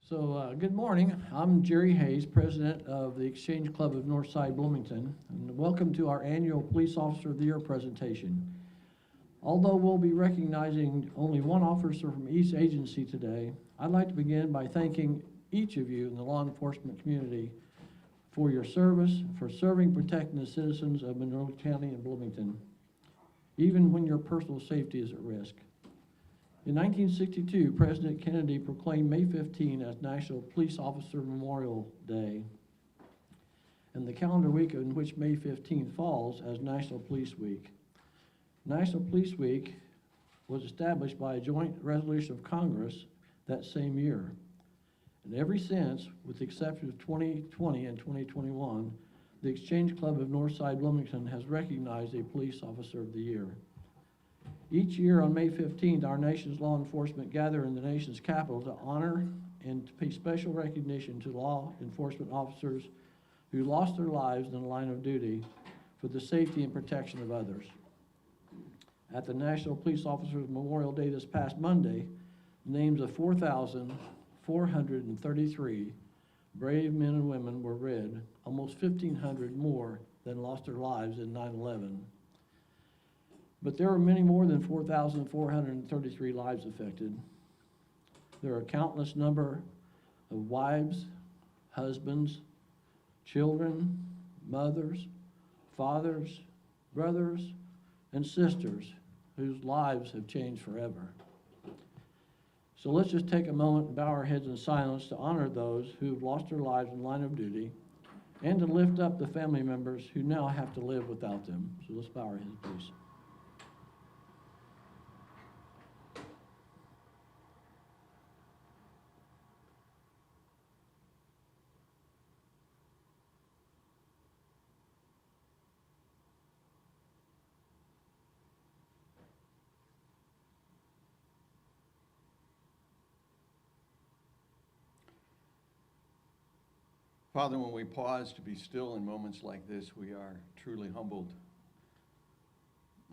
Good morning. I'm Jerry Hayes, President of the Exchange Club of Northside Bloomington, and welcome to our annual Police Officer of the Year presentation. Although we'll be recognizing only one officer from each agency today, I'd like to begin by thanking each of you in the law enforcement community for your service, for serving, protecting the citizens of Monroe County and Bloomington, even when your personal safety is at risk. In 1962, President Kennedy proclaimed May 15 as National Police Officer Memorial Day, and the calendar week in which May 15 falls as National Police Week. National Police Week was established by a joint resolution of Congress that same year. And ever since, with the exception of 2020 and 2021, the Exchange Club of Northside Bloomington has recognized a Police Officer of the Year. Each year on May 15th, our nation's law enforcement gather in the nation's capital to honor and to pay special recognition to law enforcement officers who lost their lives in the line of duty for the safety and protection of others. At the National Police Officers Memorial Day this past Monday, names of 4,433 brave men and women were read, almost 1,500 more than lost their lives in 9/11. But there are many more than 4,433 lives affected. There are a countless number of wives, husbands, children, mothers, fathers, brothers, and sisters whose lives have changed forever. So let's just take a moment and bow our heads in silence to honor those who have lost their lives in line of duty and to lift up the family members who now have to live without them. So let's bow our heads, please. Father, when we pause to be still in moments like this, we are truly humbled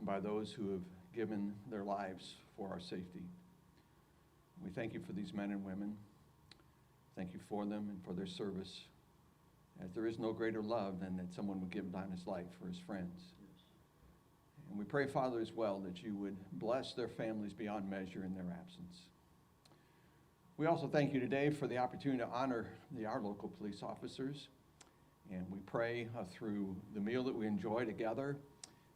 by those who have given their lives for our safety. We thank you for these men and women. Thank you for them and for their service, as there is no greater love than that someone would give down his life for his friends. And we pray, Father, as well, that you would bless their families beyond measure in their absence. We also thank you today for the opportunity to honor our local police officers. And we pray through the meal that we enjoy together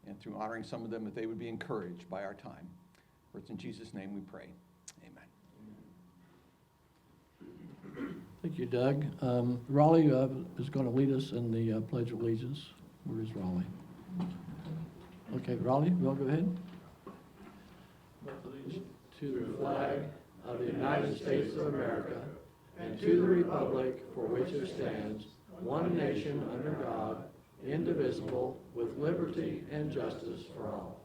and through honoring some of them that they would be encouraged by our time. For it's in Jesus' name we pray. Amen. Thank you, Doug. Raleigh is going to lead us in the Pledge of Allegiance. Where is Raleigh? Okay, Raleigh, you want to go ahead? To the flag of the United States of America, and to the republic for which it stands, one nation under God, indivisible, with liberty and justice for all.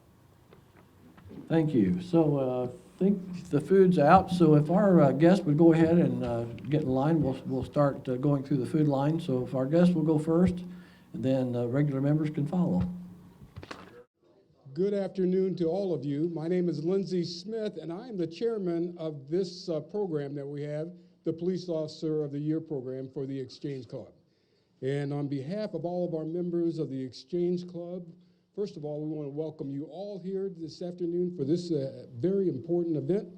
Thank you. So I think the food's out, so if our guests would go ahead and get in line, we'll start going through the food line. So if our guests will go first, and then regular members can follow. Good afternoon to all of you. My name is Lindsey Smith, and I am the chairman of this program that we have, the Police Officer of the Year program for the Exchange Club. And on behalf of all of our members of the Exchange Club, first of all, we want to welcome you all here this afternoon for this very important event.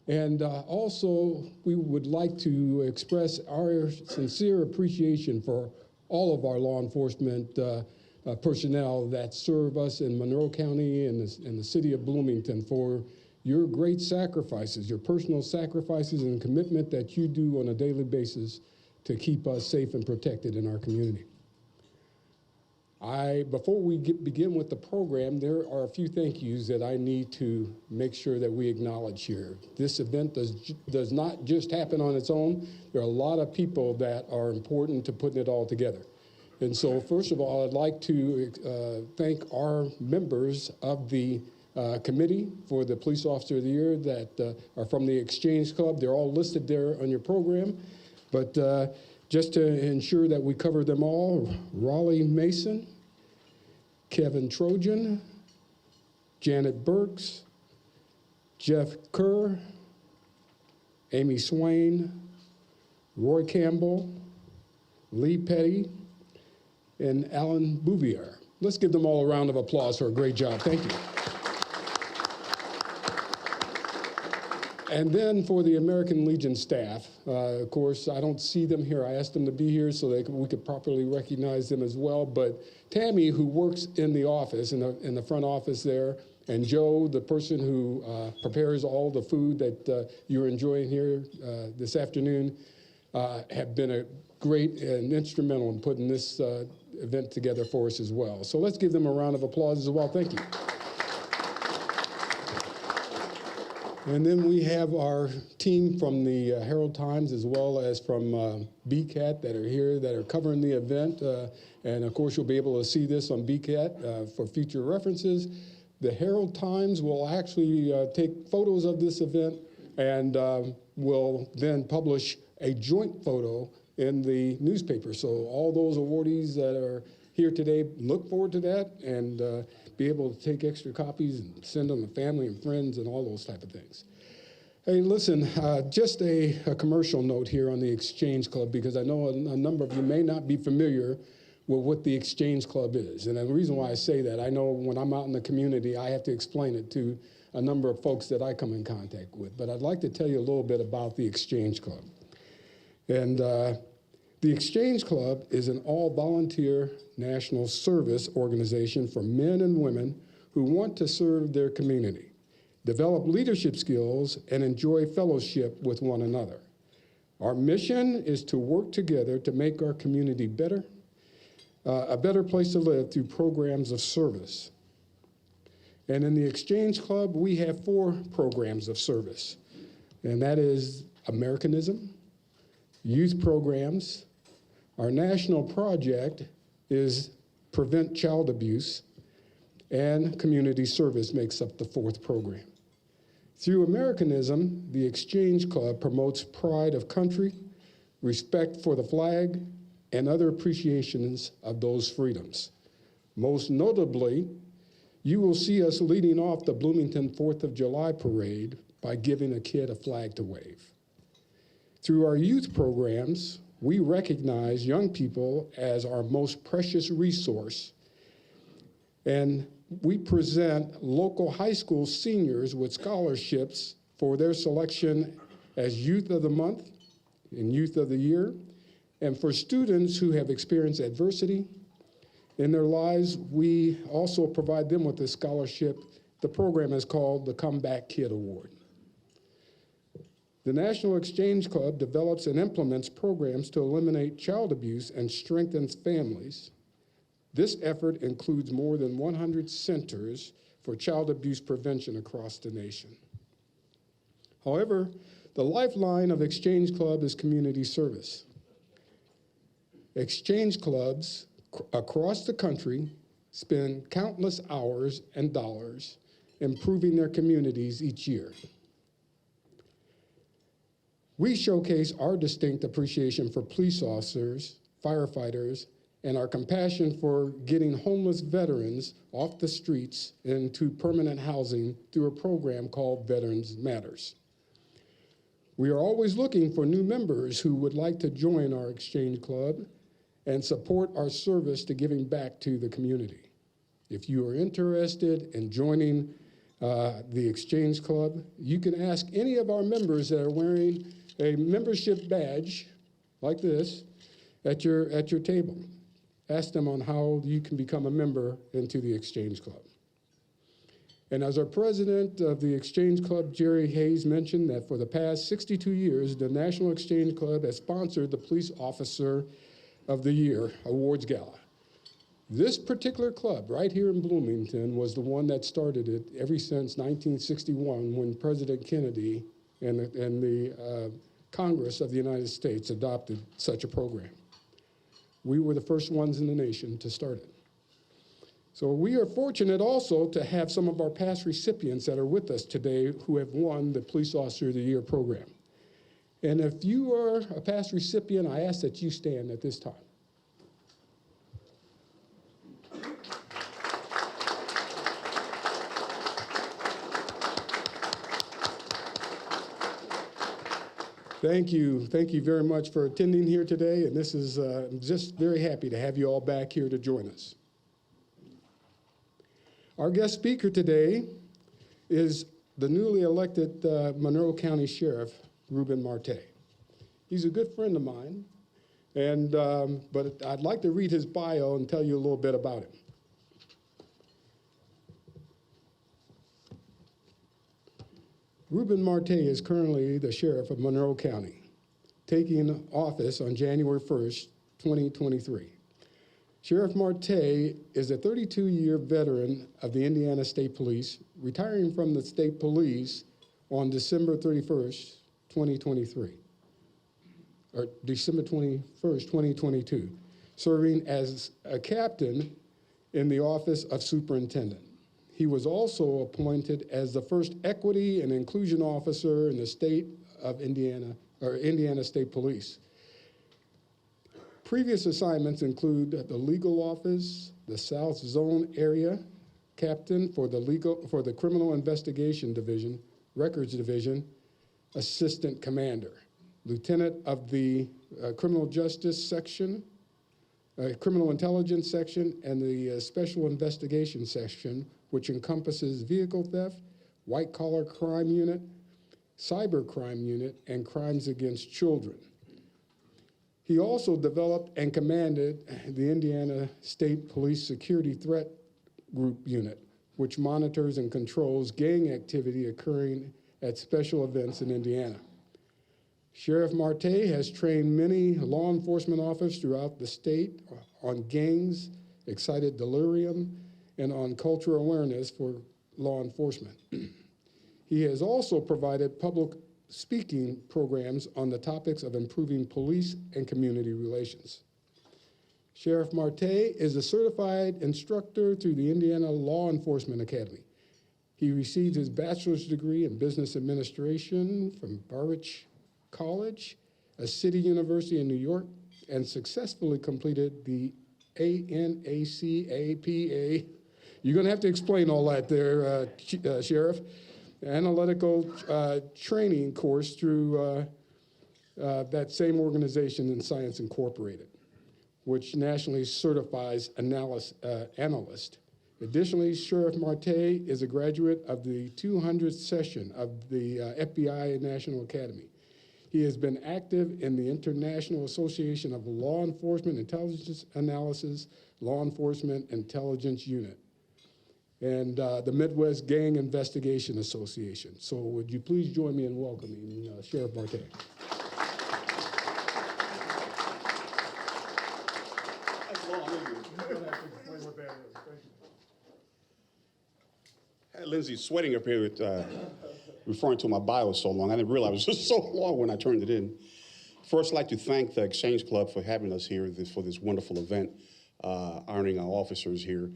And also, we would like to express our sincere appreciation for all of our law enforcement personnel that serve us in Monroe County and the city of Bloomington for your great sacrifices, your personal sacrifices and commitment that you do on a daily basis to keep us safe and protected in our community. Before we begin with the program, there are a few thank yous that I need to make sure that we acknowledge here. This event does not just happen on its own. There are a lot of people that are important to putting it all together. And so, first of all, I'd like to thank our members of the committee for the Police Officer of the Year that are from the Exchange Club. They're all listed there on your program. But just to ensure that we cover them all, Raleigh Mason, Kevin Trojan, Janet Burks, Jeff Kerr, Amy Swain, Roy Campbell, Lee Petty, and Alan Bouvier. Let's give them all a round of applause for a great job. Thank you. And then for the American Legion staff, of course, I don't see them here. I asked them to be here so we could properly recognize them as well. But Tammy, who works in the office, in the front office there, and Joe, the person who prepares all the food that you're enjoying here this afternoon, have been a great and instrumental in putting this event together for us as well. So let's give them a round of applause as well. Thank you. And then we have our team from the Herald Times as well as from BCAT that are here that are covering the event. And of course, you'll be able to see this on BCAT for future references. The Herald Times will actually take photos of this event and will then publish a joint photo in the newspaper. So all those awardees that are here today, look forward to that and be able to take extra copies and send them to family and friends and all those type of things. Hey, listen, just a commercial note here on the Exchange Club, because I know a number of you may not be familiar with what the Exchange Club is. And the reason why I say that, I know when I'm out in the community, I have to explain it to a number of folks that I come in contact with. But I'd like to tell you a little bit about the Exchange Club. And the Exchange Club is an all-volunteer national service organization for men and women who want to serve their community, develop leadership skills, and enjoy fellowship with one another. Our mission is to work together to make our community better, a better place to live through programs of service. And in the Exchange Club, we have 4 programs of service, and that is Americanism, youth programs. Our national project is Prevent Child Abuse, and community service makes up the 4th program. Through Americanism, the Exchange Club promotes pride of country, respect for the flag, and other appreciations of those freedoms. Most notably, you will see us leading off the Bloomington 4th of July parade by giving a kid a flag to wave. Through our youth programs, we recognize young people as our most precious resource, and we present local high school seniors with scholarships for their selection as Youth of the Month and Youth of the Year. And for students who have experienced adversity in their lives, we also provide them with a scholarship. The program is called the Comeback Kid Award. The National Exchange Club develops and implements programs to eliminate child abuse and strengthens families. This effort includes more than 100 centers for child abuse prevention across the nation. However, the lifeline of Exchange Club is community service. Exchange clubs across the country spend countless hours and dollars improving their communities each year. We showcase our distinct appreciation for police officers, firefighters, and our compassion for getting homeless veterans off the streets into permanent housing through a program called Veterans Matters. We are always looking for new members who would like to join our Exchange Club and support our service to giving back to the community. If you are interested in joining the Exchange Club, you can ask any of our members that are wearing a membership badge like this at your table. Ask them on how you can become a member into the Exchange Club. And as our president of the Exchange Club, Jerry Hayes, mentioned that for the past 62 years, the National Exchange Club has sponsored the Police Officer of the Year Awards Gala. This particular club right here in Bloomington was the one that started it ever since 1961 when President Kennedy and the Congress of the United States adopted such a program. We were the first ones in the nation to start it. So we are fortunate also to have some of our past recipients that are with us today who have won the Police Officer of the Year program. And if you are a past recipient, I ask that you stand at this time. Thank you. Thank you very much for attending here today. And this is I'm just very happy to have you all back here to join us. Our guest speaker today is the newly elected Monroe County Sheriff, Ruben Marte. He's a good friend of mine, and but I'd like to read his bio and tell you a little bit about him. Ruben Marte is currently the sheriff of Monroe County, taking office on January 1st, 2023. Sheriff Marte is a 32-year veteran of the Indiana State Police, retiring from the State Police on December 31st, 2023, or December 21st, 2022, serving as a captain in the Office of Superintendent. He was also appointed as the first equity and inclusion officer in the state of Indiana, or Indiana State Police. Previous assignments include the legal office, the South Zone area captain for the Criminal Investigation Division, Records Division, assistant commander, lieutenant of the Criminal Justice Section, Criminal Intelligence Section, and the Special Investigation Section, which encompasses vehicle theft, white-collar crime unit, cyber crime unit, and crimes against children. He also developed and commanded the Indiana State Police Security Threat Group Unit, which monitors and controls gang activity occurring at special events in Indiana. Sheriff Marte has trained many law enforcement officers throughout the state on gangs, excited delirium, and on cultural awareness for law enforcement. He has also provided public speaking programs on the topics of improving police and community relations. Sheriff Marte is a certified instructor through the Indiana Law Enforcement Academy. He received his bachelor's degree in business administration from Barwich College, a city university in New York, and successfully completed the ANACAPA. You're going to have to explain all that there, Sheriff. Analytical training course through that same organization in Science Incorporated, which nationally certifies analyst. Additionally, Sheriff Marte is a graduate of the 200th session of the FBI National Academy. He has been active in the International Association of Law Enforcement Intelligence Analysis, Law Enforcement Intelligence Unit, and the Midwest Gang Investigation Association. So would you please join me in welcoming Sheriff Marte. I had Lindsay sweating up here with referring to my bio so long. I didn't realize it was just so long when I turned it in. First, I'd like to thank the Exchange Club for having us here for this wonderful event, honoring our officers here.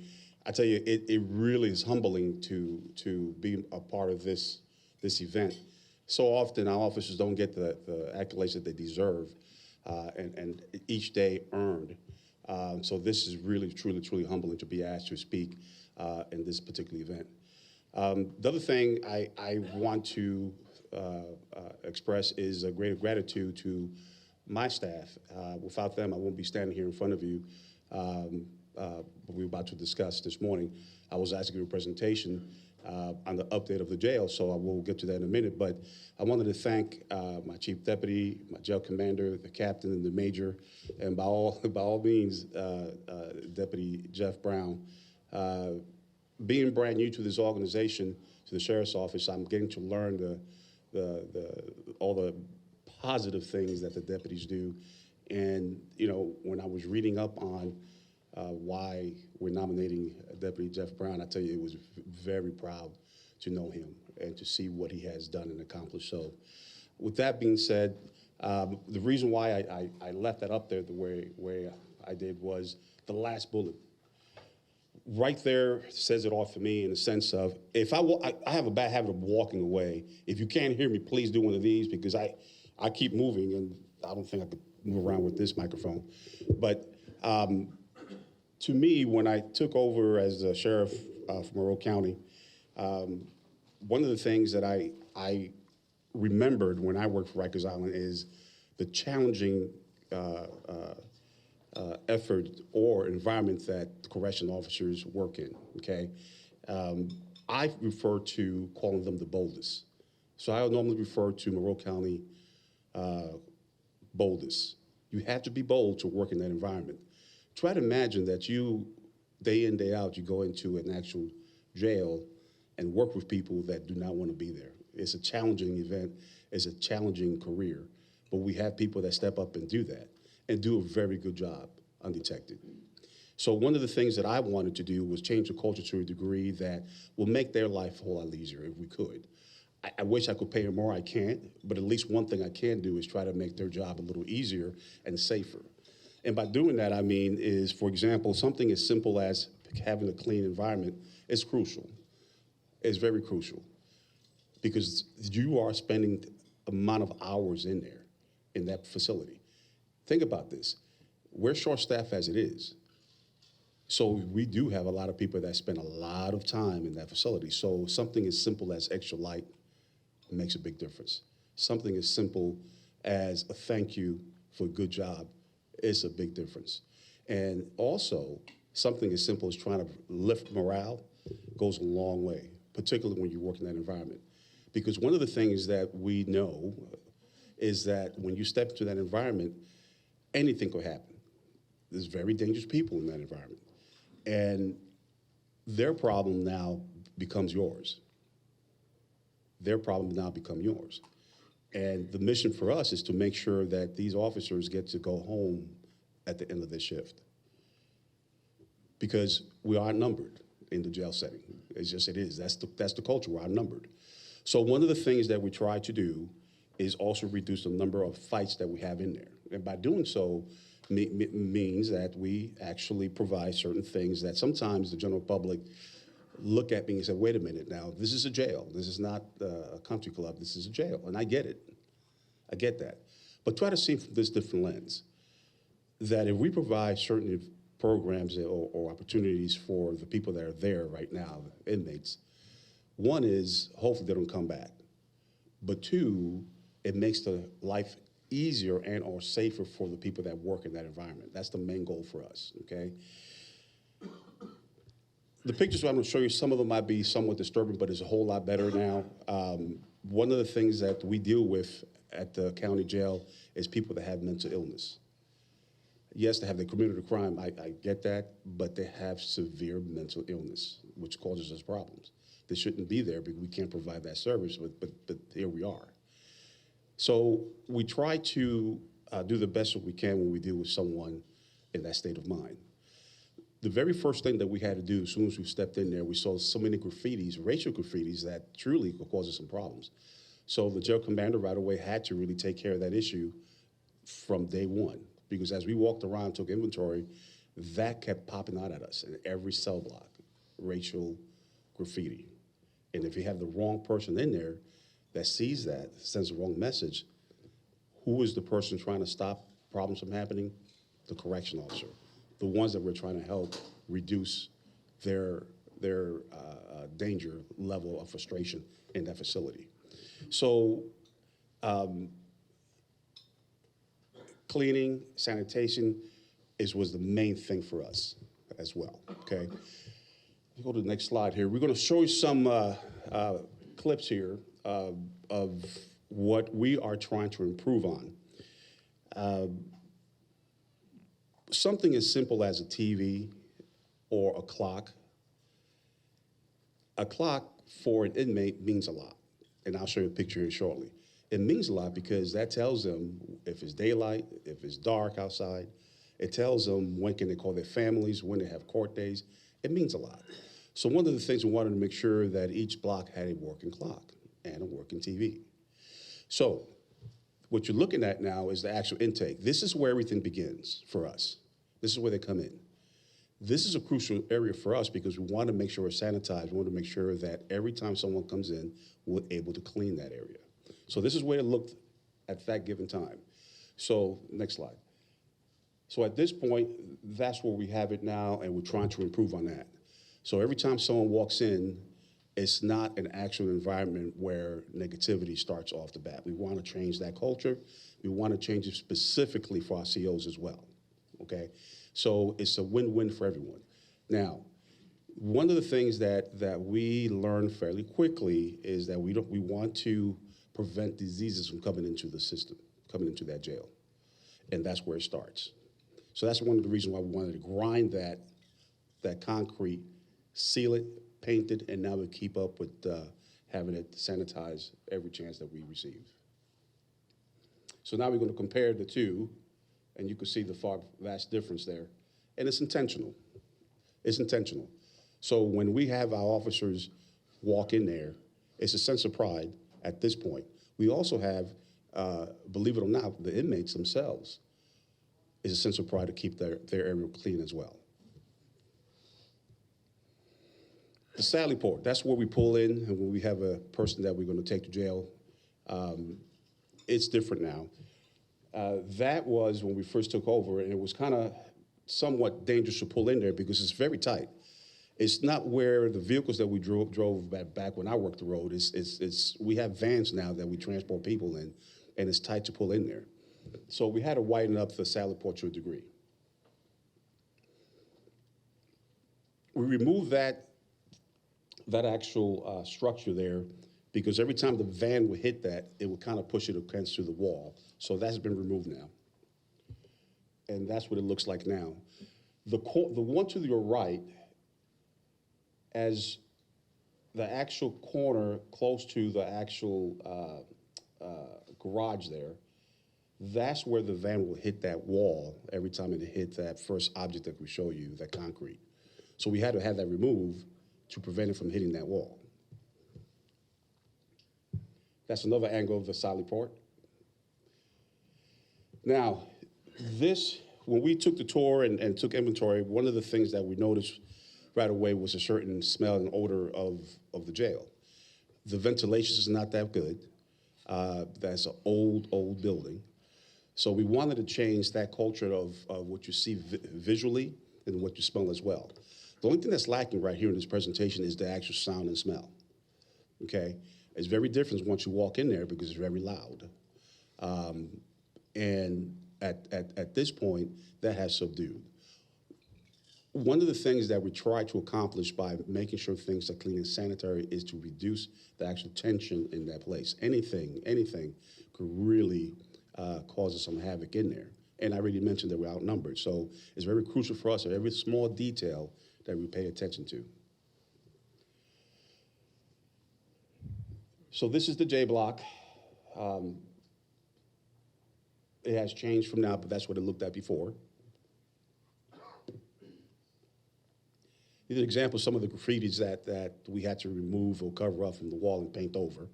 I tell you, it really is humbling to be a part of this event. So often our officers don't get the accolades that they deserve and each day earned. So this is really, truly humbling to be asked to speak in this particular event. The other thing I want to express is a great gratitude to my staff. Without them, I won't be standing here in front of you. What we were about to discuss this morning. I was asked to give a presentation on the update of the jail, so I will get to that in a minute. But I wanted to thank my chief deputy, my jail commander, the captain, and the major, and by all means, Deputy Jeff Brown. Being brand new to this organization, to the sheriff's office, I'm getting to learn all the positive things that the deputies do. And you know, when I was reading up on why we're nominating Deputy Jeff Brown, I tell you, it was very proud to know him and to see what he has done and accomplished. So with that being said, the reason why I left that up there the way I did was the last bullet. Right there says it all for me in the sense of, if I have a bad habit of walking away. If you can't hear me, please do one of these, because I keep moving and I don't think I could move around with this microphone. But to me, when I took over as the sheriff for Monroe County, one of the things that I remembered when I worked for Rikers Island is the challenging effort or environment that correctional officers work in, okay? I refer to calling them the boldest. So I would normally refer to Monroe County boldest. You have to be bold to work in that environment. Try to imagine that you, day in, day out, you go into an actual jail and work with people that do not want to be there. It's a challenging event, it's a challenging career, but we have people that step up and do that and do a very good job undetected. So one of the things that I wanted to do was change the culture to a degree that will make their life a whole lot easier if we could. I wish I could pay them more, I can't, but at least one thing I can do is try to make their job a little easier and safer. And by doing that, I mean is, for example, something as simple as having a clean environment is crucial. It's very crucial because you are spending amount of hours in there, in that facility. Think about this. We're short-staffed as it is. So we do have a lot of people that spend a lot of time in that facility. So something as simple as extra light makes a big difference. Something as simple as a thank you for a good job is a big difference. And also, something as simple as trying to lift morale goes a long way, particularly when you work in that environment. Because one of the things that we know is that when you step into that environment, anything could happen. There's very dangerous people in that environment. And their problem now becomes yours. Their problem now become yours. And the mission for us is to make sure that these officers get to go home at the end of their shift. Because we are outnumbered in the jail setting. It's just, it is. That's the culture. We're outnumbered. So one of the things that we try to do is also reduce the number of fights that we have in there. And by doing so, means that we actually provide certain things that sometimes the general public look at me and say, wait a minute now, this is a jail. This is not a country club, this is a jail. And I get it, I get that. But try to see from this different lens, that if we provide certain programs or opportunities for the people that are there right now, the inmates, one is hopefully they don't come back. But two, it makes the life easier and or safer for the people that work in that environment. That's the main goal for us, okay? The pictures I'm gonna show you, some of them might be somewhat disturbing, but it's a whole lot better now. One of the things that we deal with at the county jail is people that have mental illness. Yes, they have the committed a crime, I get that, but they have severe mental illness, which causes us problems. They shouldn't be there because we can't provide that service, but here we are. So we try to do the best that we can when we deal with someone in that state of mind. The very first thing that we had to do as soon as we stepped in there, we saw so many graffitis, racial graffitis, that truly could cause us some problems. So the jail commander right away had to really take care of that issue from day one, because as we walked around, took inventory, that kept popping out at us in every cell block, racial graffiti. And if you have the wrong person in there that sees that, sends the wrong message, who is the person trying to stop problems from happening? The correction officer, the ones that we're trying to help reduce their danger level of frustration in that facility. So cleaning, sanitation was the main thing for us as well, okay? Let's go to the next slide here. We're gonna show you some clips here of what we are trying to improve on. Something as simple as a TV or a clock. A clock for an inmate means a lot, and I'll show you a picture here shortly. It means a lot because that tells them if it's daylight, if it's dark outside. It tells them when can they call their families, when they have court days. It means a lot. So one of the things we wanted to make sure that each block had a working clock and a working TV. So what you're looking at now is the actual intake. This is where everything begins for us. This is where they come in. This is a crucial area for us because we want to make sure we're sanitized. We want to make sure that every time someone comes in, we're able to clean that area. So this is where it looked at that given time. So next slide. So at this point, that's where we have it now, and we're trying to improve on that. So every time someone walks in, it's not an actual environment where negativity starts off the bat. We want to change that culture. We want to change it specifically for our COs as well, okay? So it's a win-win for everyone. Now, one of the things that we learned fairly quickly is that we want to prevent diseases from coming into the system, coming into that jail. And that's where it starts. So that's one of the reasons why we wanted to grind that concrete, seal it, paint it, and now we keep up with having it sanitized every chance that we receive. So now we're going to compare the two, and you can see the vast difference there. And it's intentional. It's intentional. So when we have our officers walk in there, it's a sense of pride at this point. We also have, believe it or not, the inmates themselves is a sense of pride to keep their area clean as well. The Sally Port, that's where we pull in and when we have a person that we're going to take to jail. It's different now. That was when we first took over, and it was kind of somewhat dangerous to pull in there because it's very tight. It's not where the vehicles that we drove back when I worked the road. We have vans now that we transport people in, and it's tight to pull in there. So we had to widen up the Sally Port to a degree. We removed that actual structure there because every time the van would hit that, it would kind of push it against the wall. So that's been removed now. And that's what it looks like now. The one to your right, as the actual corner close to the actual garage there, that's where the van will hit that wall every time it hit that first object that we show you, that concrete. So we had to have that removed to prevent it from hitting that wall. That's another angle of the Sally Port. Now, when we took the tour and took inventory, one of the things that we noticed right away was a certain smell and odor of the jail. The ventilation is not that good. That's an old building. So we wanted to change that culture of what you see visually and what you smell as well. The only thing that's lacking right here in this presentation is the actual sound and smell, okay? It's very different once you walk in there because it's very loud. And at this point, that has subdued. One of the things that we try to accomplish by making sure things are clean and sanitary is to reduce the actual tension in that place. Anything could really cause some havoc in there. And I already mentioned that we're outnumbered. So it's very crucial for us, every small detail that we pay attention to. So this is the J block. It has changed from now, but that's what it looked at before. These are examples of some of the graffitis that we had to remove or cover up from the wall and paint over.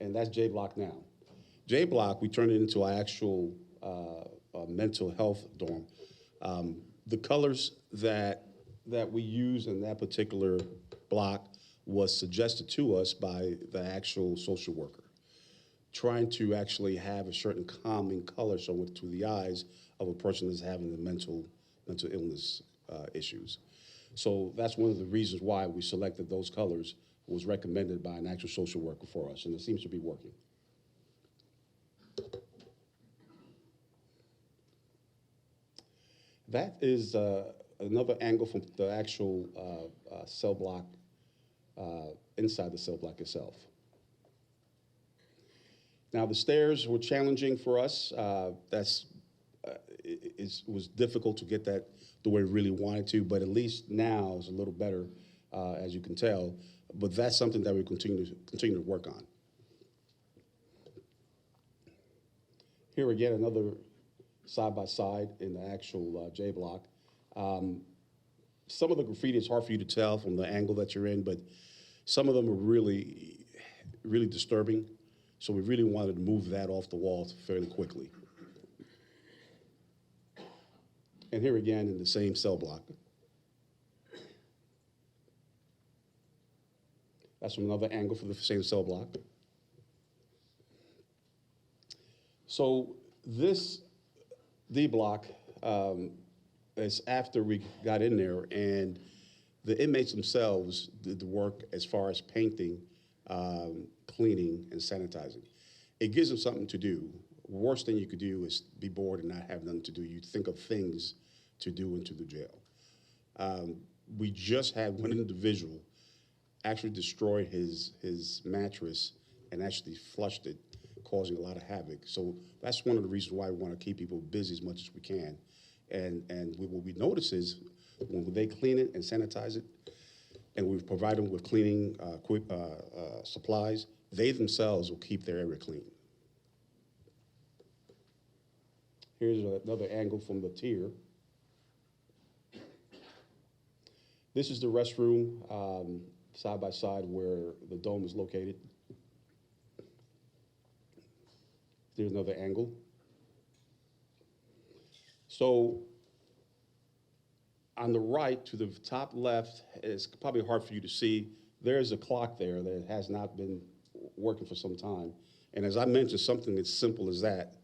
And that's J block now. J block, we turned it into our actual mental health dorm. The colors that we use in that particular block was suggested to us by the actual social worker, trying to actually have a certain calming color so to the eyes of a person that's having the mental illness issues. So that's one of the reasons why we selected those colors, was recommended by an actual social worker for us, and it seems to be working. That is another angle from the actual cell block, inside the cell block itself. Now, the stairs were challenging for us. It was difficult to get that the way we really wanted to, but at least now it's a little better, as you can tell. But that's something that we continue to work on. Here again, another side-by-side in the actual J block. Some of the graffiti is hard for you to tell from the angle that you're in, but some of them are really, really disturbing. So we really wanted to move that off the wall fairly quickly. And here again in the same cell block. That's from another angle for the same cell block. So this D block is after we got in there, and The inmates themselves did the work as far as painting, cleaning, and sanitizing. It gives them something to do. Worst thing you could do is be bored and not have nothing to do. You think of things to do into the jail. We just had one individual actually destroy his mattress and actually flushed it, causing a lot of havoc. So that's one of the reasons why we want to keep people busy as much as we can. And what we notice is when they clean it and sanitize it, and we provide them with cleaning supplies, they themselves will keep their area clean. Here's another angle from the tier. This is the restroom, side by side where the dome is located. There's another angle. So on the right to the top left, it's probably hard for you to see, there's a clock there that has not been working for some time. And as I mentioned, something as simple as that,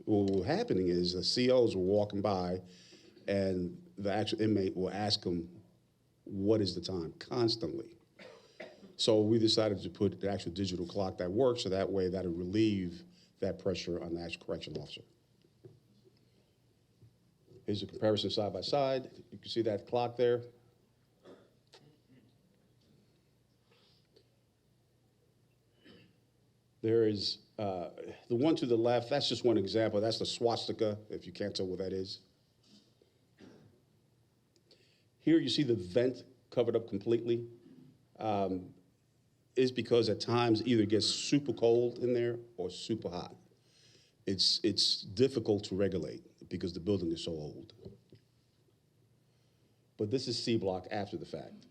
what was happening is the COs were walking by and the actual inmate will ask them, what is the time, constantly. So we decided to put the actual digital clock that works, so that way that'll relieve that pressure on the actual correctional officer. Here's a comparison side by side. You can see that clock there. There is the one to the left, that's just one example. That's the swastika, if you can't tell what that is. Here you see the vent covered up completely. Is because at times either it gets super cold in there or super hot. It's difficult to regulate because the building is so old. But this is C block after the fact.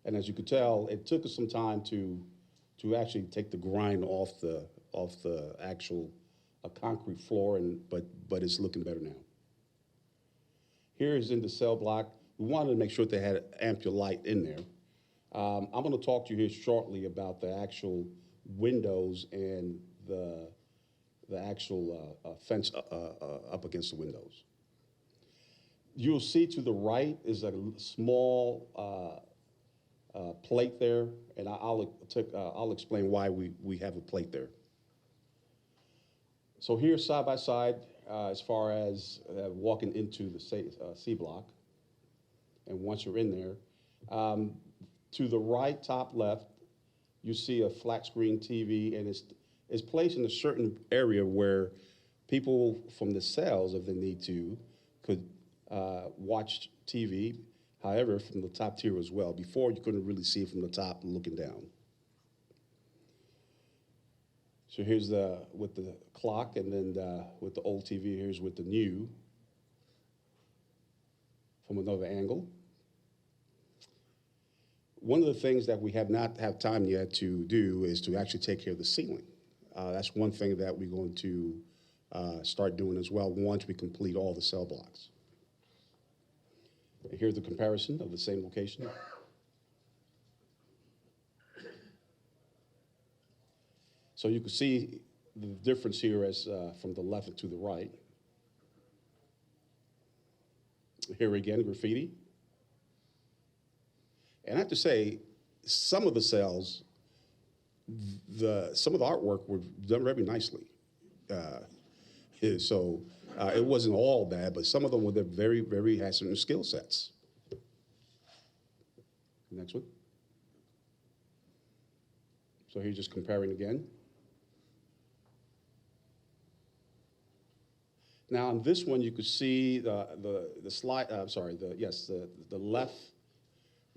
And as you could tell, it took us some time to actually take the grind off the actual concrete floor, but it's looking better now. Here is in the cell block. We wanted to make sure they had ample light in there. I'm going to talk to you here shortly about the actual windows and the actual fence up against the windows. You'll see to the right is a small plate there, and I'll explain why we have a plate there. So here, side by side, as far as walking into the C block, and once you're in there, to the right, top left, you see a flat screen TV, and it's placed in a certain area where people from the cells, if they need to, could watch TV. However, from the top tier as well. Before, you couldn't really see it from the top looking down. So here's with the clock, and then with the old TV, here's with the new from another angle. One of the things that we have not had time yet to do is to actually take care of the ceiling. That's one thing that we're going to start doing as well once we complete all the cell blocks. And here's the comparison of the same location. So you can see the difference here as from the left to the right. Here again, graffiti. And I have to say, some of the cells, some of the artwork were done very nicely. So it wasn't all bad, but some of them were very had certain skill sets. Next one. So here's just comparing again. Now on this one, you could see the slide. The left.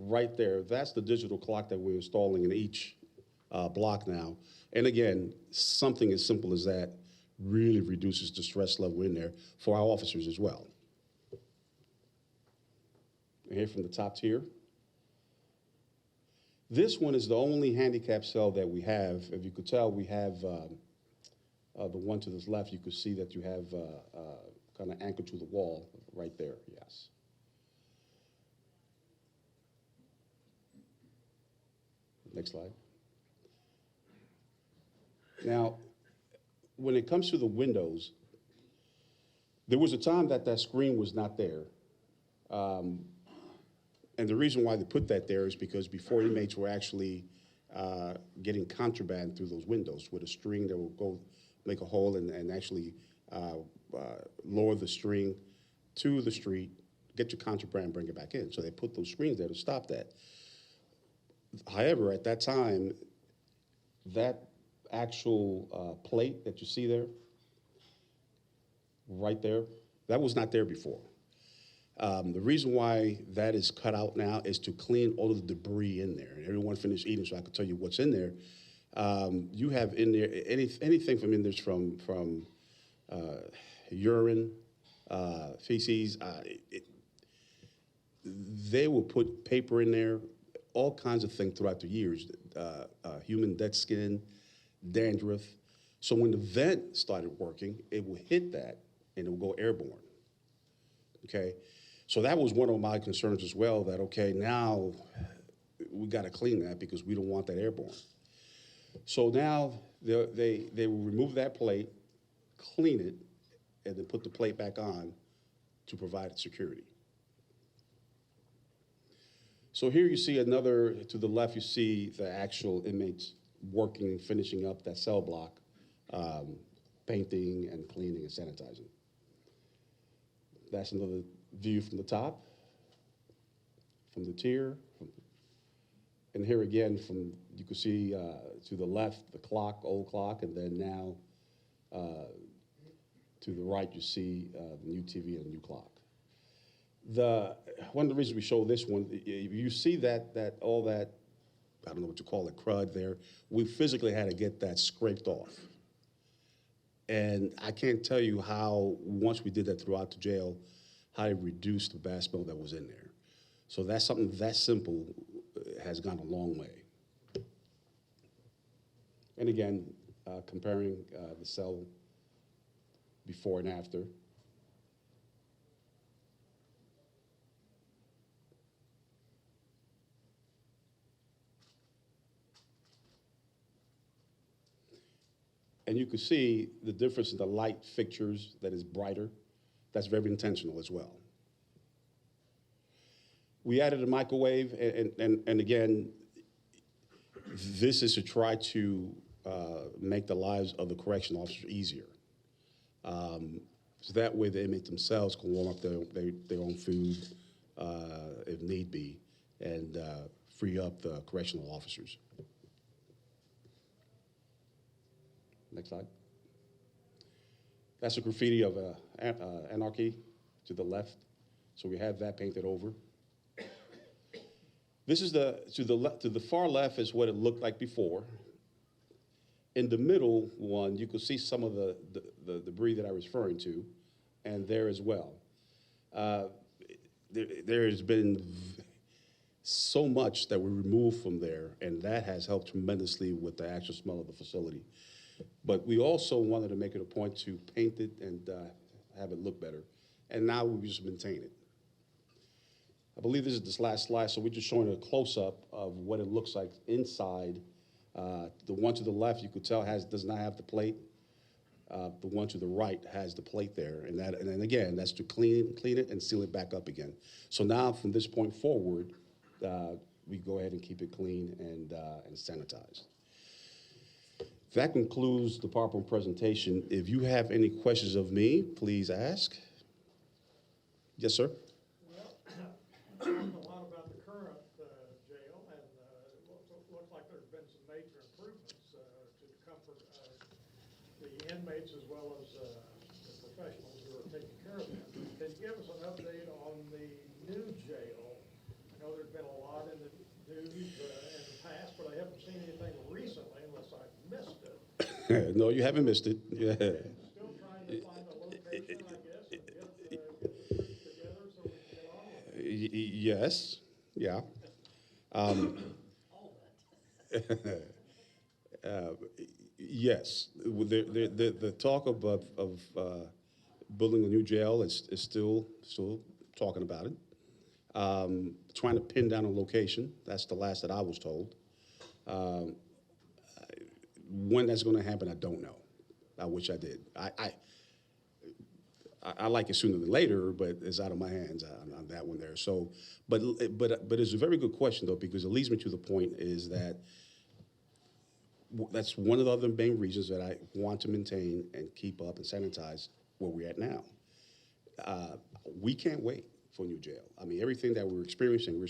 Right there, that's the digital clock that we're installing in each block now. And again, something as simple as that really reduces the stress level in there for our officers as well. And here from the top tier. This one is the only handicap cell that we have. If you could tell, we have the one to the left, you could see that you have kind of anchored to the wall right there, yes. Next slide. Now, when it comes to the windows, there was a time that screen was not there. And And the reason why they put that there is because before inmates were actually getting contraband through those windows with a string that will go make a hole and actually lower the string to the street, get your contraband, bring it back in. So they put those screens there to stop that. However, at that time, that actual plate that you see there, right there, that was not there before. The reason why that is cut out now is to clean all of the debris in there. And everyone finished eating, so I could tell you what's in there. You have in there anything from in there from urine, feces. They will put paper in there, all kinds of things throughout the years. Human dead skin, dandruff. So when the vent started working, it will hit that and it will go airborne. Okay. So that was one of my concerns as well, that, okay, now we got to clean that because we don't want that airborne. So now they will remove that plate, clean it, and then put the plate back on to provide security. So here you see another, to the left you see the actual inmates working, finishing up that cell block, painting and cleaning and sanitizing. That's another view from the top, from the tier. And here again, you can see to the left, the clock, old clock, and then now to the right, you see the new TV and the new clock. One of the reasons we show this one, you see that all that, I don't know what you call it, crud there, we physically had to get that scraped off. And I can't tell you how, once we did that throughout the jail, how it reduced the bad smell that was in there. So that's something that simple has gone a long way. And again, comparing the cell before and after. And you can see the difference in the light fixtures that is brighter. That's very intentional as well. We added a microwave, and again, this is to try to make the lives of the correctional officers easier. So that way the inmates themselves can warm up their own food if need be, and free up the correctional officers. Next slide. That's a graffiti of anarchy to the left. So we have that painted over. This is to the far left is what it looked like before. In the middle one, you can see some of the debris that I was referring to, and there as well. There has been so much that we removed from there, and that has helped tremendously with the actual smell of the facility. But we also wanted to make it a point to paint it and have it look better. And now we just maintain it. I believe this is this last slide, so we're just showing a close-up of what it looks like inside. The one to the left, you could tell, does not have the plate. The one to the right has the plate there. And then again, that's to clean it and seal it back up again. So now from this point forward, we go ahead and keep it clean and sanitized. That concludes the PowerPoint presentation. If you have any questions of me, please ask. Yes, sir? Well, talked a lot about the current jail, and it looks like there's been some major improvements to the comfort of the inmates as well as the professionals who are taking care of them. Can you give us an update on the new jail? I know there's been a lot in the news in the past, but I haven't seen anything recently unless I missed it. No, you haven't missed it. Yeah. Still trying to find a location, I guess, and get the troops together so we can get on with it. Yes, yeah. Yes, the talk of building a new jail is still talking about it. Trying to pin down a location. That's the last that I was told. When that's going to happen, I don't know. I wish I did. I like it sooner than later, but it's out of my hands on that one there. So, but it's a very good question though, because it leads me to the point is that that's one of the other main reasons that I want to maintain and keep up and sanitize where we're at now. We can't wait for a new jail. I mean, everything that we're experiencing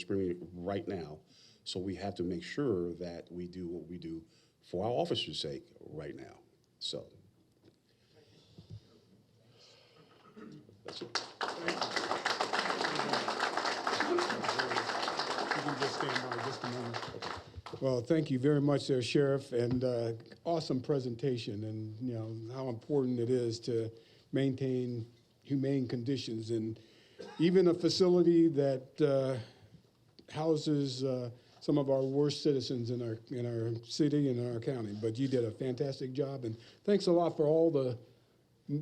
right now. So we have to make sure that we do what we do for our officers' sake right now. So. That's it. You can just stand by just a moment. Well, thank you very much there, Sheriff, and awesome presentation, and you know how important it is to maintain humane conditions, and even a facility that houses some of our worst citizens in our city and in our county. But you did a fantastic job, and thanks a lot for all the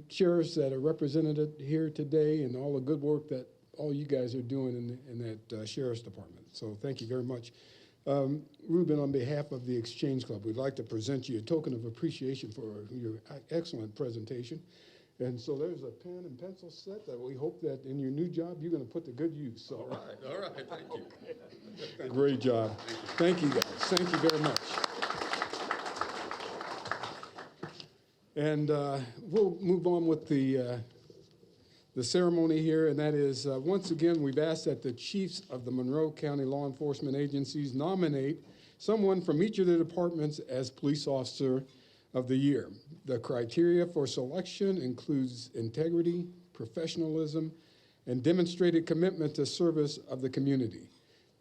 sheriffs that are represented here today and all the good work that all you guys are doing in that sheriff's department. So thank you very much. Ruben, on behalf of the Exchange Club, we'd like to present you a token of appreciation for your excellent presentation. And so there's a pen and pencil set that we hope that in your new job, you're going to put to good use. So. All right, thank you. Great job. Thank you, guys. Thank you very much. And we'll move on with the ceremony here, and that is, once again, we've asked that the chiefs of the Monroe County law enforcement agencies nominate someone from each of their departments as Police Officer of the Year. The criteria for selection includes integrity, professionalism, and demonstrated commitment to service of the community,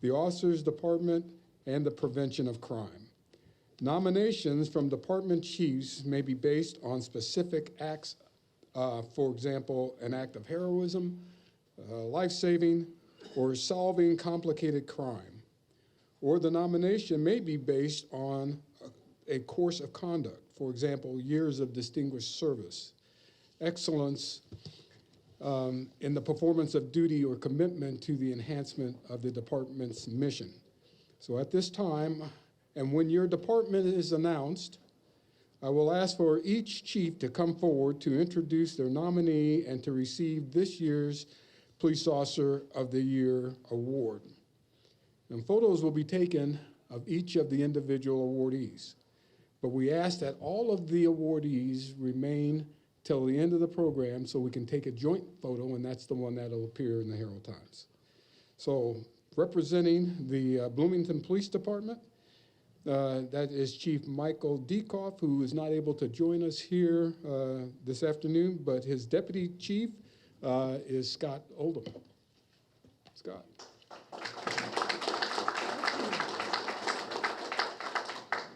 the officers' department, and the prevention of crime. Nominations from department chiefs may be based on specific acts, for example, an act of heroism, life-saving, or solving complicated crime. Or the nomination may be based on a course of conduct, for example, years of distinguished service, excellence in the performance of duty or commitment to the enhancement of the department's mission. So at this time, and when your department is announced, I will ask for each chief to come forward to introduce their nominee and to receive this year's Police Officer of the Year award. And photos will be taken of each of the individual awardees. But we ask that all of the awardees remain till the end of the program so we can take a joint photo, and that's the one that'll appear in the Herald Times. So representing the Bloomington Police Department, that is Chief Michael Dekoff, who is not able to join us here this afternoon, but his deputy chief is Scott Oldham. Scott.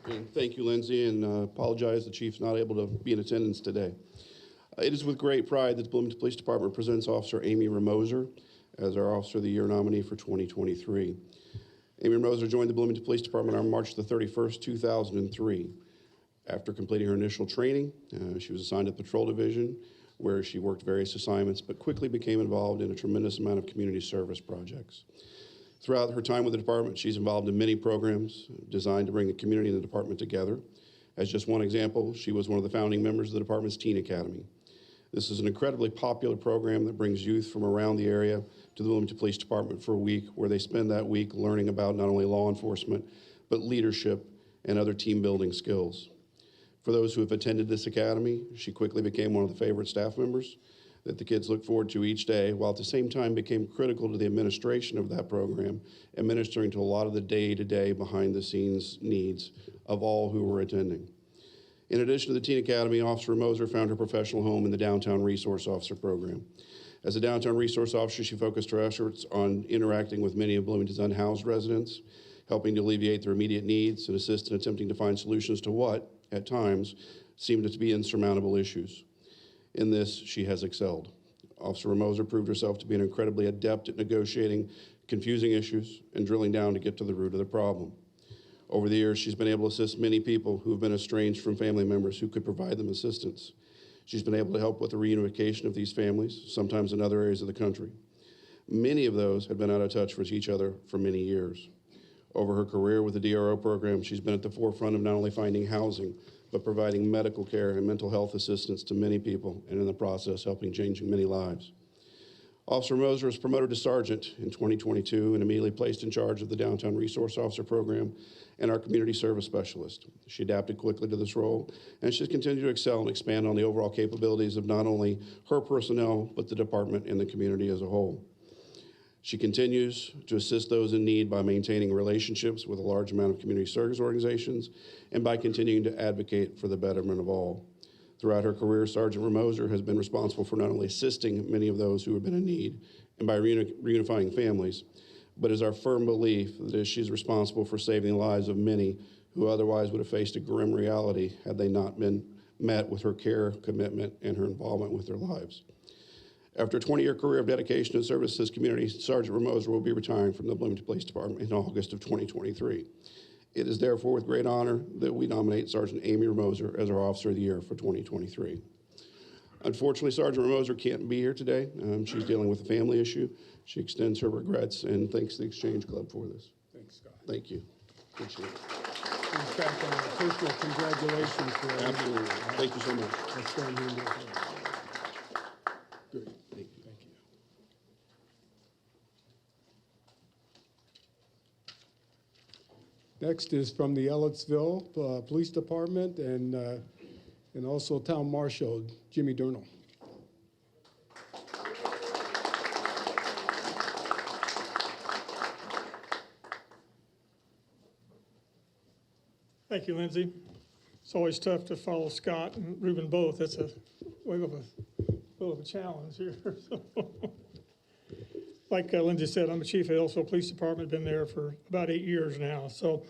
And thank you, Lindsay, and apologize the chief's not able to be in attendance today. It is with great pride that the Bloomington Police Department presents Officer Amy Ramoser as our Officer of the Year nominee for 2023. Amy Ramoser joined the Bloomington Police Department on March the 31st, 2003. After completing her initial training, she was assigned to the Patrol Division, where she worked various assignments, but quickly became involved in a tremendous amount of community service projects. Throughout her time with the department, she's involved in many programs designed to bring the community and the department together. As just one example, she was one of the founding members of the department's Teen Academy. This is an incredibly popular program that brings youth from around the area to the Bloomington Police Department for a week, where they spend that week learning about not only law enforcement, but leadership and other team building skills. For those who have attended this academy, she quickly became one of the favorite staff members that the kids look forward to each day, while at the same time became critical to the administration of that program, administering to a lot of the day-to-day behind-the-scenes needs of all who were attending. In addition to the Teen Academy, Officer Moser found her professional home in the Downtown Resource Officer program. As a Downtown Resource Officer, she focused her efforts on interacting with many of Bloomington's unhoused residents, helping to alleviate their immediate needs and assist in attempting to find solutions to what, at times, seemed to be insurmountable issues. In this, she has excelled. Officer Ramoser proved herself to be an incredibly adept at negotiating confusing issues and drilling down to get to the root of the problem. Over the years, she's been able to assist many people who have been estranged from family members who could provide them assistance. She's been able to help with the reunification of these families, sometimes in other areas of the country. Many of those had been out of touch with each other for many years. Over her career with the DRO program, she's been at the forefront of not only finding housing, but providing medical care and mental health assistance to many people, and in the process, helping changing many lives. Officer Moser was promoted to sergeant in 2022 and immediately placed in charge of the Downtown Resource Officer Program and our community service specialist. She adapted quickly to this role, and she's continued to excel and expand on the overall capabilities of not only her personnel, but the department and the community as a whole. She continues to assist those in need by maintaining relationships with a large amount of community service organizations and by continuing to advocate for the betterment of all. Throughout her career, Sergeant Moser has been responsible for not only assisting many of those who have been in need and by reunifying families, but is our firm belief that she's responsible for saving the lives of many who otherwise would have faced a grim reality had they not been met with her care, commitment, and her involvement with their lives. After a 20-year career of dedication and service to his community, Sergeant Moser will be retiring from the Bloomington Police Department in August of 2023. It is therefore with great honor that we nominate Sergeant Amy Moser as our Officer of the Year for 2023. Unfortunately, Sergeant Moser can't be here today. She's dealing with a family issue. She extends her regrets and thanks the Exchange Club for this. Thanks, Scott. Thank you. Appreciate it. In fact, personal congratulations for everything. Absolutely. Thank you so much. Let's stand here and do it. Good. Thank you. Thank you. Next is from the Ellettsville Police Department and also Town Marshal Jimmy Durnall. Thank you, Lindsay. It's always tough to follow Scott and Ruben both. That's a little of a challenge here. Like Lindsay said, I'm the chief of the Ellettsville Police Department, been there for about 8 years now. So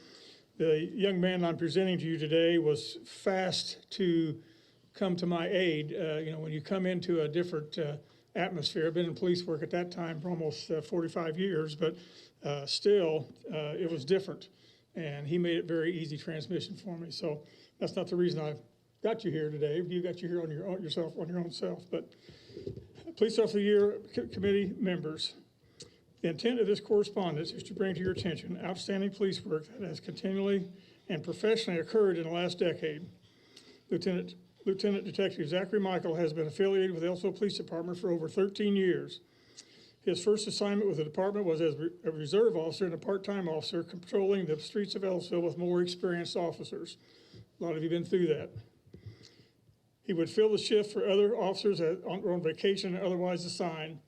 the young man I'm presenting to you today was fast to come to my aid. When you come into a different atmosphere, I've been in police work at that time for almost 45 years, but still it was different. And he made it very easy transmission for me. So that's not the reason I've got you here today. You got you here on your own self. But Police Officer of the Year committee members, the intent of this correspondence is to bring to your attention outstanding police work that has continually and professionally occurred in the last decade. Lieutenant Detective Zachary Michael has been affiliated with the Ellettsville Police Department for over 13 years. His first assignment with the department was as a reserve officer and a part-time officer patrolling the streets of Ellettsville with more experienced officers. A lot of you have been through that. He would fill the shift for other officers on vacation and otherwise assigned.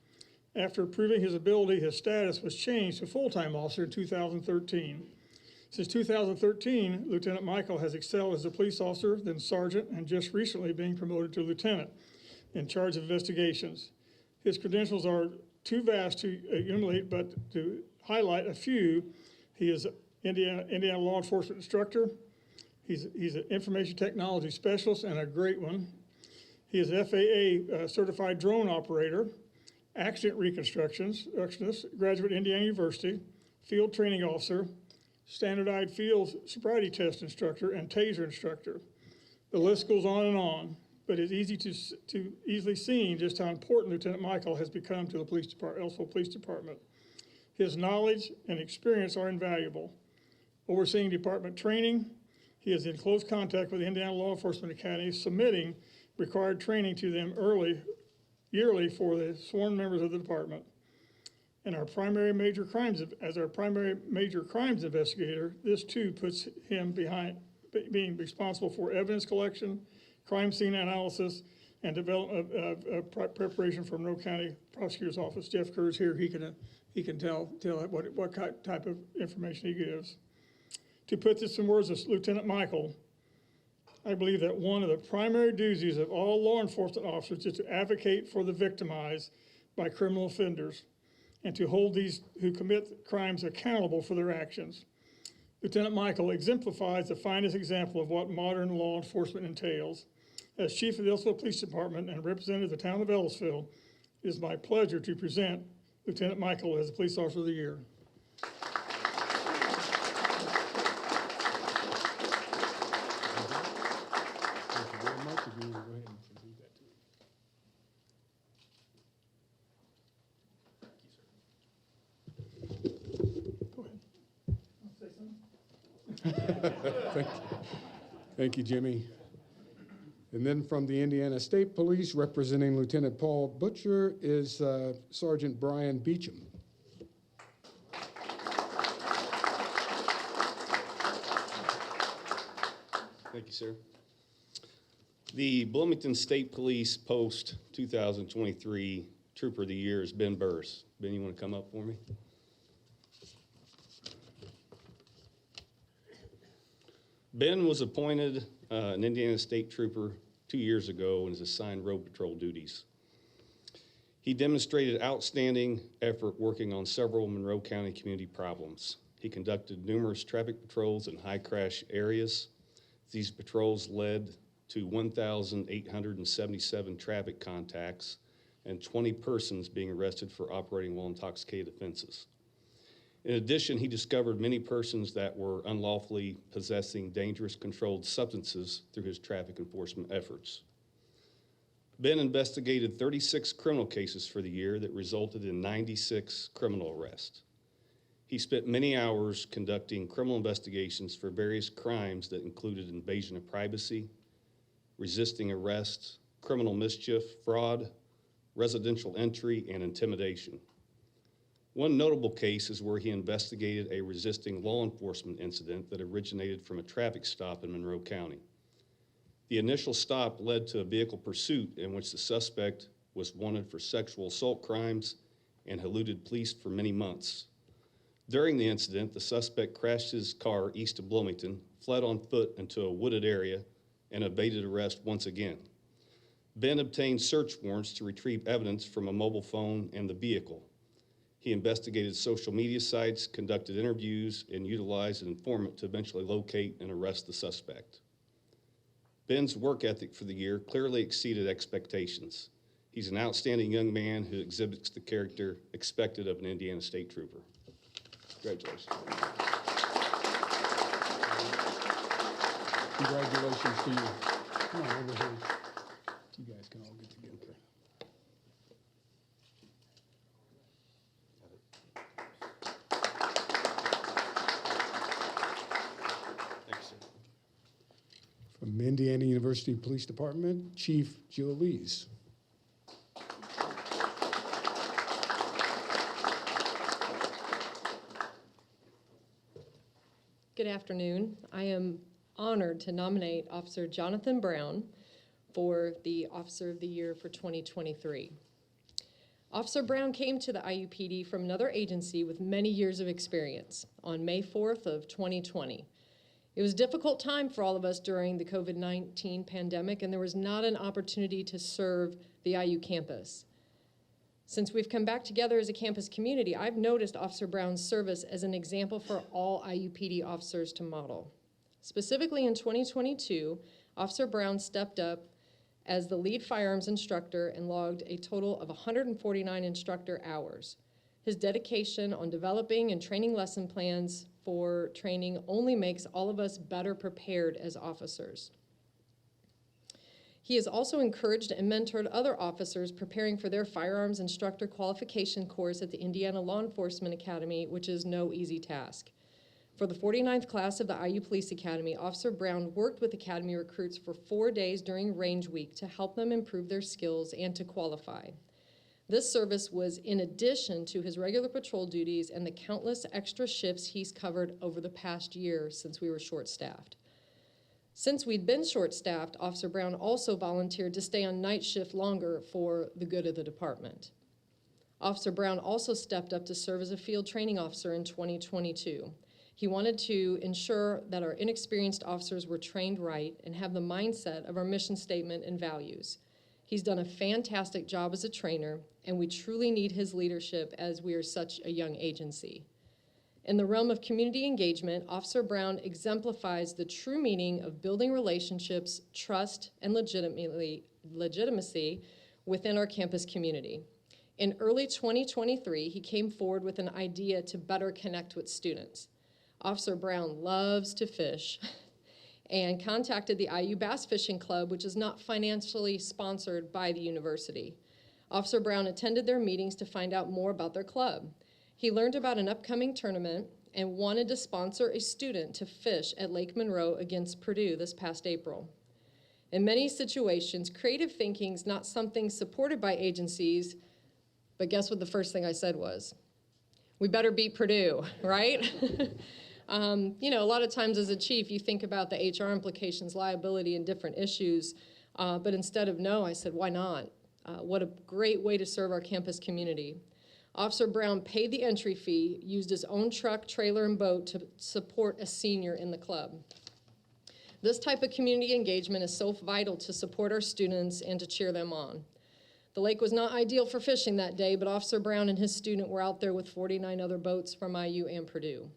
After proving his ability, his status was changed to full-time officer in 2013. Since 2013, Lieutenant Michael has excelled as a police officer, then sergeant, and just recently being promoted to lieutenant in charge of investigations. His credentials are too vast to enumerate, but to highlight a few, he is Indiana law enforcement instructor. He's an information technology specialist and a great one. He is FAA certified drone operator, accident reconstructionist, graduate Indiana University, field training officer, standardized field sobriety test instructor, and taser instructor. The list goes on, but it's easy to easily seen just how important Lieutenant Michael has become to the Ellettsville Police Department. His knowledge and experience are invaluable. Overseeing department training, he is in close contact with the Indiana Law Enforcement Academy, submitting required training to them yearly for the sworn members of the department. And as our primary major crimes investigator, this too puts him behind being responsible for evidence collection, crime scene analysis, and development of preparation for Monroe County Prosecutor's Office. Jeff Kerr's here. He can tell what type of information he gives. To put this in words of Lieutenant Michael, I believe that one of the primary duties of all law enforcement officers is to advocate for the victimized by criminal offenders and to hold these who commit crimes accountable for their actions. Lieutenant Michael exemplifies the finest example of what modern law enforcement entails. As Chief of the Ellettsville Police Department and representative of the town of Ellettsville, it is my pleasure to present Lieutenant Michael as the Police Officer of the Year. Thank you very much. If you want to go ahead and complete that too. Go ahead. Thank you, Jimmy. And then from the Indiana State Police, representing Lieutenant Paul Butcher, is Sergeant Brian Beecham. Thank you, sir. The Bloomington State Police Post 2023 Trooper of the Year is Ben Burris. Ben, you want to come up for me? Ben was appointed an Indiana State Trooper 2 years ago and is assigned road patrol duties. He demonstrated outstanding effort working on several Monroe County community problems. He conducted numerous traffic patrols in high crash areas. These patrols led to 1,877 traffic contacts and 20 persons being arrested for operating while intoxicated offenses. In addition, he discovered many persons that were unlawfully possessing dangerous controlled substances through his traffic enforcement efforts. Ben investigated 36 criminal cases for the year that resulted in 96 criminal arrests. He spent many hours conducting criminal investigations for various crimes that included invasion of privacy, resisting arrest, criminal mischief, fraud, residential entry, and intimidation. One notable case is where he investigated a resisting law enforcement incident that originated from a traffic stop in Monroe County. The initial stop led to a vehicle pursuit in which the suspect was wanted for sexual assault crimes and eluded police for many months. During the incident, the suspect crashed his car east of Bloomington, fled on foot into a wooded area, and evaded arrest once again. Ben obtained search warrants to retrieve evidence from a mobile phone and the vehicle. He investigated social media sites, conducted interviews, and utilized an informant to eventually locate and arrest the suspect. Ben's work ethic for the year clearly exceeded expectations. He's an outstanding young man who exhibits the character expected of an Indiana State Trooper. Congratulations. Congratulations to you. Come on over here. You guys can all get together. Thanks, sir. From Indiana University Police Department, Chief Jill Lees. Good afternoon. I am honored to nominate Officer Jonathan Brown for the Officer of the Year for 2023. Officer Brown came to the IUPD from another agency with many years of experience on May 4th of 2020. It was a difficult time for all of us during the COVID-19 pandemic, and there was not an opportunity to serve the IU campus. Since we've come back together as a campus community, I've noticed Officer Brown's service as an example for all IUPD officers to model. Specifically in 2022, Officer Brown stepped up as the lead firearms instructor and logged a total of 149 instructor hours. His dedication on developing and training lesson plans for training only makes all of us better prepared as officers. He has also encouraged and mentored other officers preparing for their firearms instructor qualification course at the Indiana Law Enforcement Academy, which is no easy task. For the 49th class of the IU Police Academy, Officer Brown worked with Academy recruits for 4 days during Range Week to help them improve their skills and to qualify. This service was in addition to his regular patrol duties and the countless extra shifts he's covered over the past year since we were short-staffed. Since we'd been short-staffed, Officer Brown also volunteered to stay on night shift longer for the good of the department. Officer Brown also stepped up to serve as a field training officer in 2022. He wanted to ensure that our inexperienced officers were trained right and have the mindset of our mission statement and values. He's done a fantastic job as a trainer, and we truly need his leadership as we are such a young agency. In the realm of community engagement, Officer Brown exemplifies the true meaning of building relationships, trust, and legitimacy within our campus community. In early 2023, he came forward with an idea to better connect with students. Officer Brown loves to fish and contacted the IU Bass Fishing Club, which is not financially sponsored by the university. Officer Brown attended their meetings to find out more about their club. He learned about an upcoming tournament and wanted to sponsor a student to fish at Lake Monroe against Purdue this past April. In many situations, creative thinking is not something supported by agencies, but guess what the first thing I said was? We better beat Purdue, right? You know, a lot of times as a chief, you think about the HR implications, liability, and different issues, but instead of no, I said, why not? What a great way to serve our campus community. Officer Brown paid the entry fee, used his own truck, trailer, and boat to support a senior in the club. This type of community engagement is so vital to support our students and to cheer them on. The lake was not ideal for fishing that day, but Officer Brown and his student were out there with 49 other boats from IU and Purdue.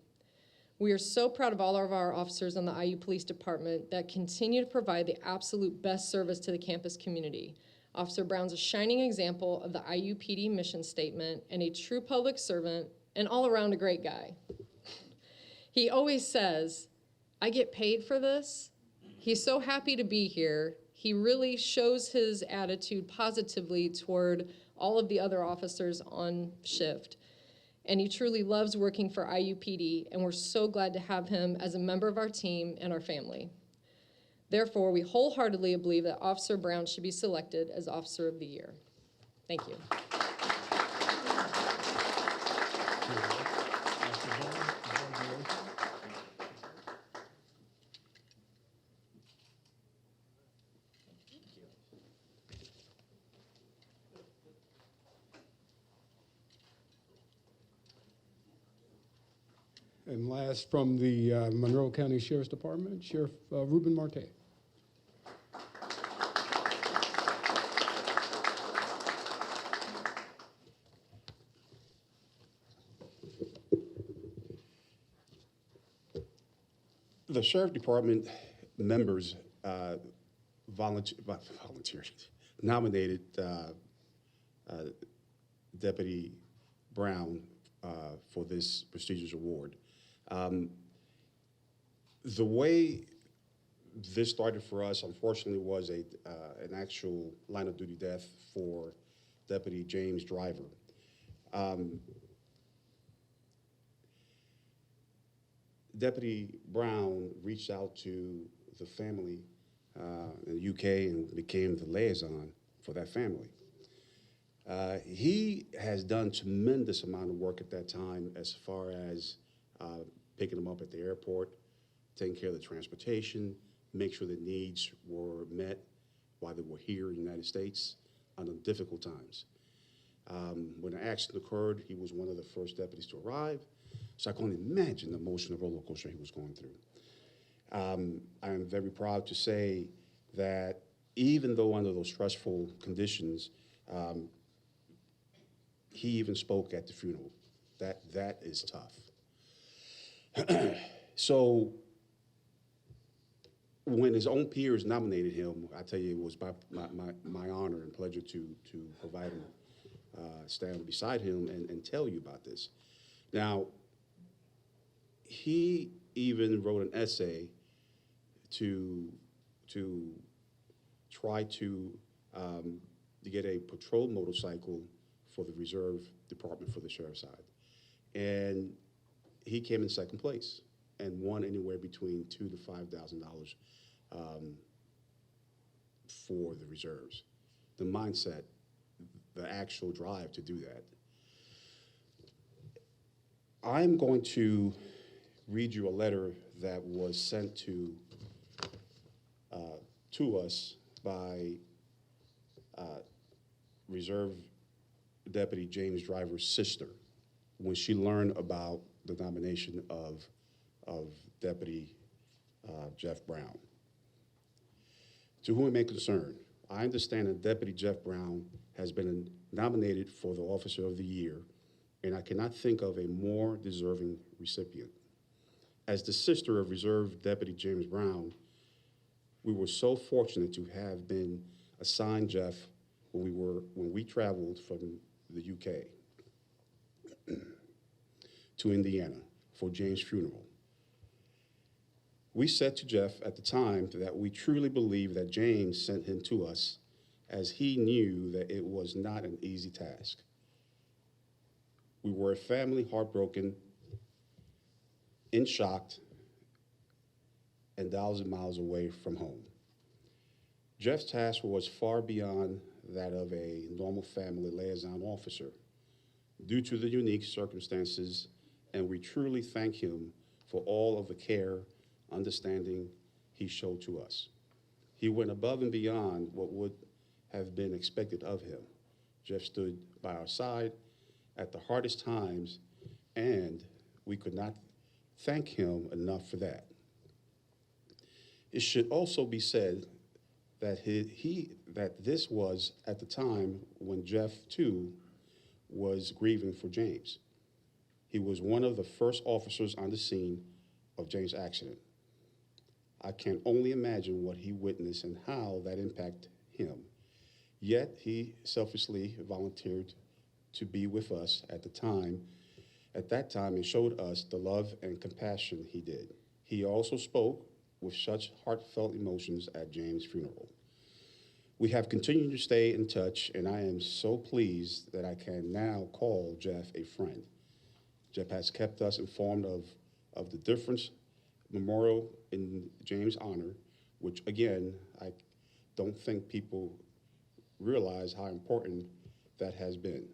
We are so proud of all of our officers in the IU Police Department that continue to provide the absolute best service to the campus community. Officer Brown's a shining example of the IU PD mission statement and a true public servant and all around a great guy. He always says, I get paid for this. He's so happy to be here. He really shows his attitude positively toward all of the other officers on shift. And he truly loves working for IUPD, and we're so glad to have him as a member of our team and our family. Therefore, we wholeheartedly believe that Officer Brown should be selected as Officer of the Year. Thank you. And last, from the Monroe County Sheriff's Department, Sheriff Ruben Marte. The Sheriff Department members nominated Deputy Brown for this prestigious award. The way this started for us, unfortunately, was an actual line of duty death for Deputy James Driver. Deputy Brown reached out to the family in the UK and became the liaison for that family. He has done tremendous amount of work at that time as far as picking them up at the airport, taking care of the transportation, make sure the needs were met while they were here in the United States under difficult times. When the accident occurred, he was one of the first deputies to arrive, so I can only imagine the emotional roller coaster he was going through. I am very proud to say that even though under those stressful conditions, he even spoke at the funeral. That is tough. So when his own peers nominated him, I tell you, it was my honor and pleasure to provide him, stand beside him and tell you about this. Now, he even wrote an essay to try to get a patrol motorcycle for the reserve department for the sheriff's side. And he came in second place and won anywhere between $2,000 to $5,000 for the reserves. The mindset, the actual drive to do that. I'm going to read you a letter that was sent to us by Reserve Deputy James Driver's sister when she learned about the nomination of Deputy Jeff Brown. To whom it may concern, I understand that Deputy Jeff Brown has been nominated for the Officer of the Year, and I cannot think of a more deserving recipient. As the sister of Reserve Deputy James Brown, we were so fortunate to have been assigned Jeff when we traveled from the UK to Indiana for James' funeral. We said to Jeff at the time that we truly believed that James sent him to us as he knew that it was not an easy task. We were a family heartbroken, in shock, and 1,000 miles away from home. Jeff's task was far beyond that of a normal family liaison officer due to the unique circumstances, and we truly thank him for all of the care, understanding he showed to us. He went above and beyond what would have been expected of him. Jeff stood by our side at the hardest times, and we could not thank him enough for that. It should also be said that that this was at the time when Jeff too was grieving for James. He was one of the first officers on the scene of James' accident. I can only imagine what he witnessed and how that impacted him. Yet he selfishly volunteered to be with us at that time, and showed us the love and compassion he did. He also spoke with such heartfelt emotions at James' funeral. We have continued to stay in touch, and I am so pleased that I can now call Jeff a friend. Jeff has kept us informed of the difference memorial in James' honor, which again, I don't think people realize how important that has been.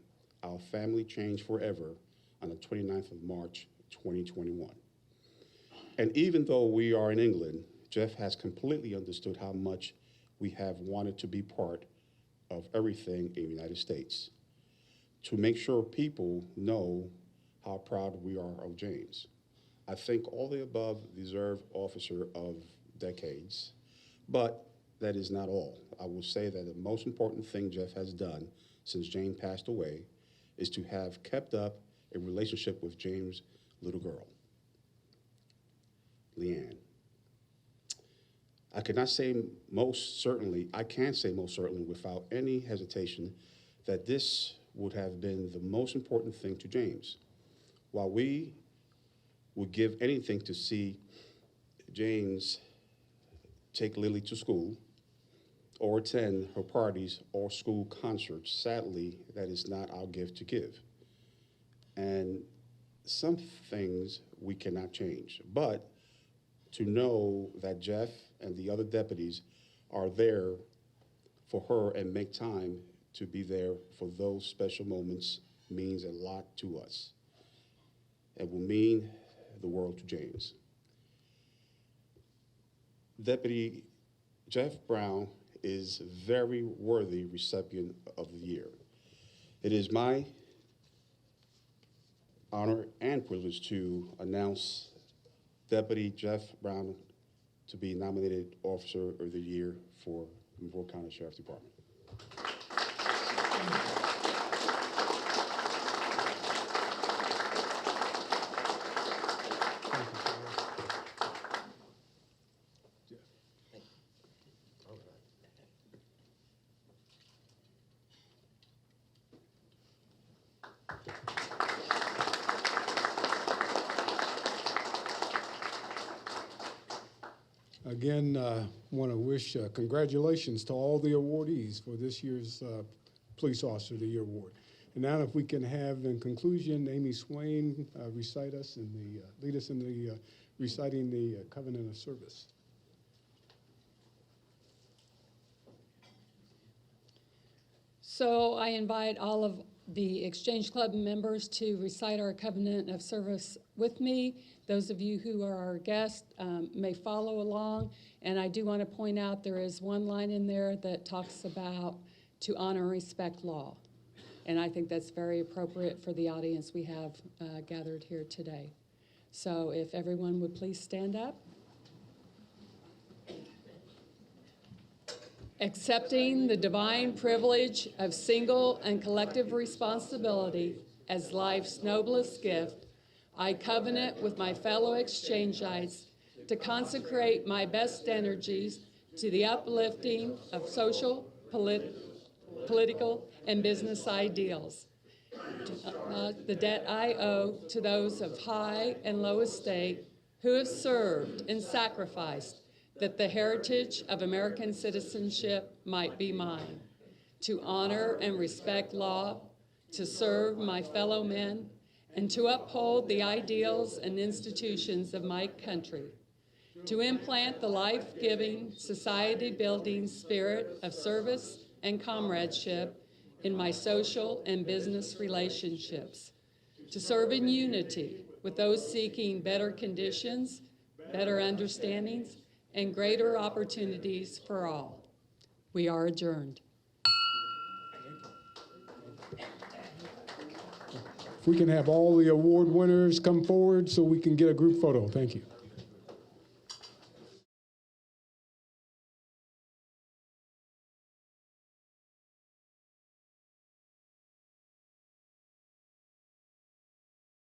Our family changed forever on the 29th of March, 2021. And even though we are in England, Jeff has completely understood how much we have wanted to be part of everything in the United States, to make sure people know how proud we are of James. I think all the above deserve Officer of Decades, but that is not all. I will say that the most important thing Jeff has done since James passed away is to have kept up a relationship with James' little girl, Leanne. I can say most certainly without any hesitation that this would have been the most important thing to James. While we would give anything to see James take Lily to school or attend her parties or school concerts, sadly, that is not our gift to give. And some things we cannot change, but to know that Jeff and the other deputies are there for her and make time to be there for those special moments means a lot to us and will mean the world to James. Deputy Jeff Brown is a very worthy recipient of the year. It is my honor and privilege to announce Deputy Jeff Brown to be nominated Officer of the Year for Monroe County Sheriff's Department. Again, want to wish congratulations to all the awardees for this year's Police Officer of the Year Award. And now if we can have, in conclusion, Amy Swain lead us in the reciting the Covenant of Service. So I invite all of the Exchange Club members to recite our Covenant of Service with me. Those of you who are our guests may follow along. And I do want to point out there is one line in there that talks about to honor and respect law. And I think that's very appropriate for the audience we have gathered here today. So if everyone would please stand up. Accepting the divine privilege of single and collective responsibility as life's noblest gift, I covenant with my fellow Exchangites to consecrate my best energies to the uplifting of social, political, and business ideals. The debt I owe to those of high and low estate who have served and sacrificed that the heritage of American citizenship might be mine, to honor and respect law, to serve my fellow men, and to uphold the ideals and institutions of my country. to implant the life-giving, society-building spirit of service and comradeship in my social and business relationships, to serve in unity with those seeking better conditions, better understandings, and greater opportunities for all. We are adjourned. If we can have all the award winners come forward so we can get a group photo. Thank you.